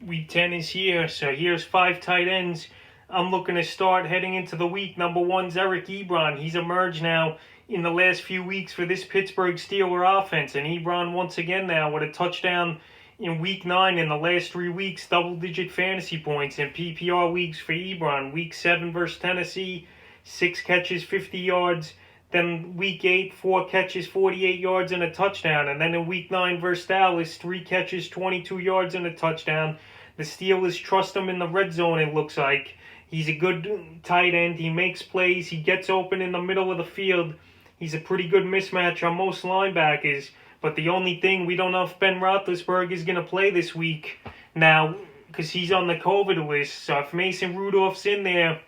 Week 10 is here, so here's 5 tight ends I'm looking to start heading into the week. Number 1's Eric Ebron. He's emerged now in the last few weeks for this Pittsburgh Steelers offense, and Ebron once again now with a touchdown in Week 9 in the last 3 weeks, double-digit fantasy points in PPR leagues for Ebron. Week 7 versus Tennessee, 6 catches, 50 yards. Then Week 8, 4 catches, 48 yards and a touchdown. And then in Week 9 versus Dallas, 3 catches, 22 yards and a touchdown. The Steelers trust him in the red zone, it looks like. He's a good tight end. He makes plays. He gets open in the middle of the field. He's a pretty good mismatch on most linebackers. But the only thing, we don't know if Ben Roethlisberger is going to play this week now because he's on the COVID list. So if Mason Rudolph's in there,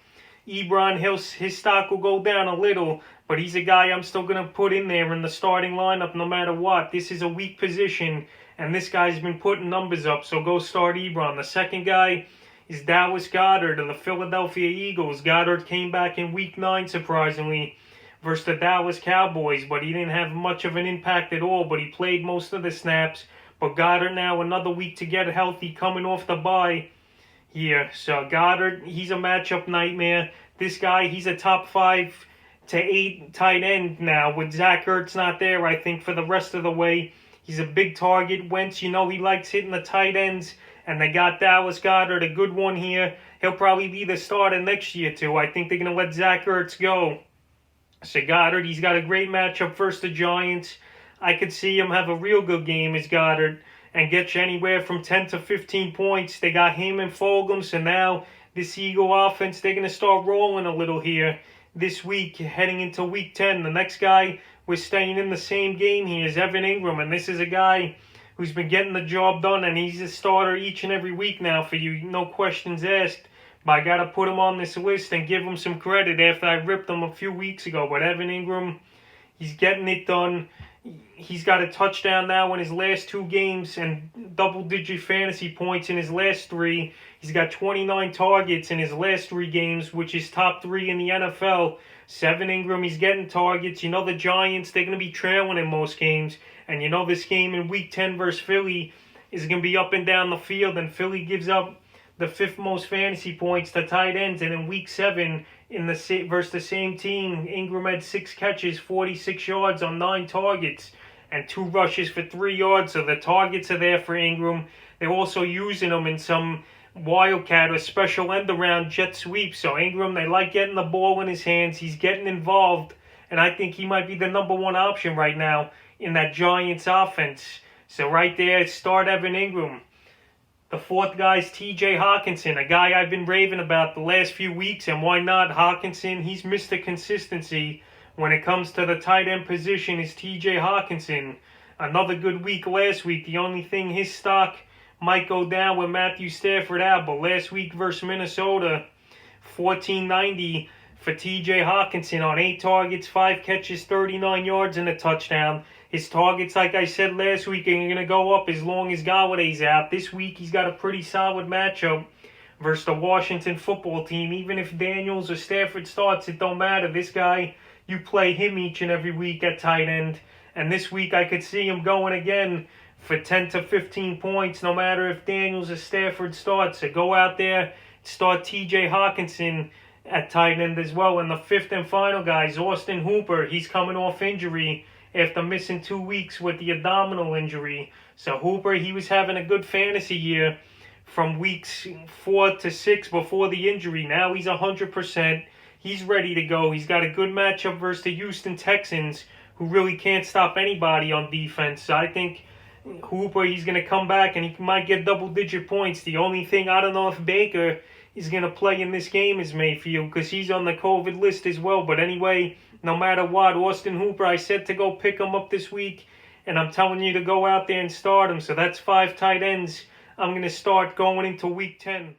Ebron, his stock will go down a little. But he's a guy I'm still going to put in there in the starting lineup no matter what. This is a weak position, and this guy's been putting numbers up, so go start Ebron. The second guy is Dallas Goedert of the Philadelphia Eagles. Goedert came back in Week 9, surprisingly, versus the Dallas Cowboys, but he didn't have much of an impact at all, but he played most of the snaps. But Goedert now another week to get healthy, coming off the bye here. So Goedert, he's a matchup nightmare. This guy, he's a top 5 to 8 tight end now. With Zach Ertz not there, I think, for the rest of the way. He's a big target. Wentz, he likes hitting the tight ends. And they got Dallas Goedert, a good one here. He'll probably be the starter next year, too. I think they're going to let Zach Ertz go. So Goedert, he's got a great matchup versus the Giants. I could see him have a real good game as Goedert and get you anywhere from 10 to 15 points. They got him and Fulgham, so now this Eagle offense, they're going to start rolling a little here this week, heading into Week 10. The next guy, we're staying in the same game here, is Evan Ingram, and this is a guy who's been getting the job done, and he's a starter each and every week now for you, no questions asked. But I got to put him on this list and give him some credit after I ripped him a few weeks ago. But Evan Ingram, he's getting it done. He's got a touchdown now in his last 2 games and double-digit fantasy points in his last 3. He's got 29 targets in his last 3 games, which is top 3 in the NFL. Evan Ingram, he's getting targets. The Giants, they're going to be trailing in most games. And this game in Week 10 versus Philly is going to be up and down the field. And Philly gives up the 5th most fantasy points to tight ends. And in Week 7 versus the same team, Ingram had 6 catches, 46 yards on 9 targets, and 2 rushes for 3 yards. So the targets are there for Ingram. They're also using them in some wildcat or special end around jet sweep. So Ingram, they like getting the ball in his hands. He's getting involved. And I think he might be the number 1 option right now in that Giants offense. So right there, start Evan Ingram. The 4th guy is TJ Hawkinson, a guy I've been raving about the last few weeks, and why not? Hawkinson, he's Mr. Consistency when it comes to the tight end position is TJ Hawkinson. Another good week last week. The only thing, his stock might go down with Matthew Stafford out, but last week versus Minnesota, 1490 for TJ Hawkinson on 8 targets, 5 catches, 39 yards and a touchdown. His targets, like I said last week, are going to go up as long as Galladay's out. This week, he's got a pretty solid matchup versus the Washington football team. Even if Daniels or Stafford starts, it don't matter. This guy, you play him each and every week at tight end. And this week, I could see him going again for 10 to 15 points, no matter if Daniels or Stafford starts. So go out there, start TJ Hawkinson at tight end as well. And the 5th and final guy is Austin Hooper. He's coming off injury after missing 2 weeks with the abdominal injury. So Hooper, he was having a good fantasy year from weeks 4 to 6 before the injury. Now he's 100%. He's ready to go. He's got a good matchup versus the Houston Texans, who really can't stop anybody on defense. So I think Hooper, he's going to come back and he might get double-digit points. The only thing, I don't know if Baker is going to play in this game is Mayfield, because he's on the COVID list as well. But anyway, no matter what, Austin Hooper, I said to go pick him up this week, and I'm telling you to go out there and start him. So that's 5 tight ends I'm going to start going into Week 10.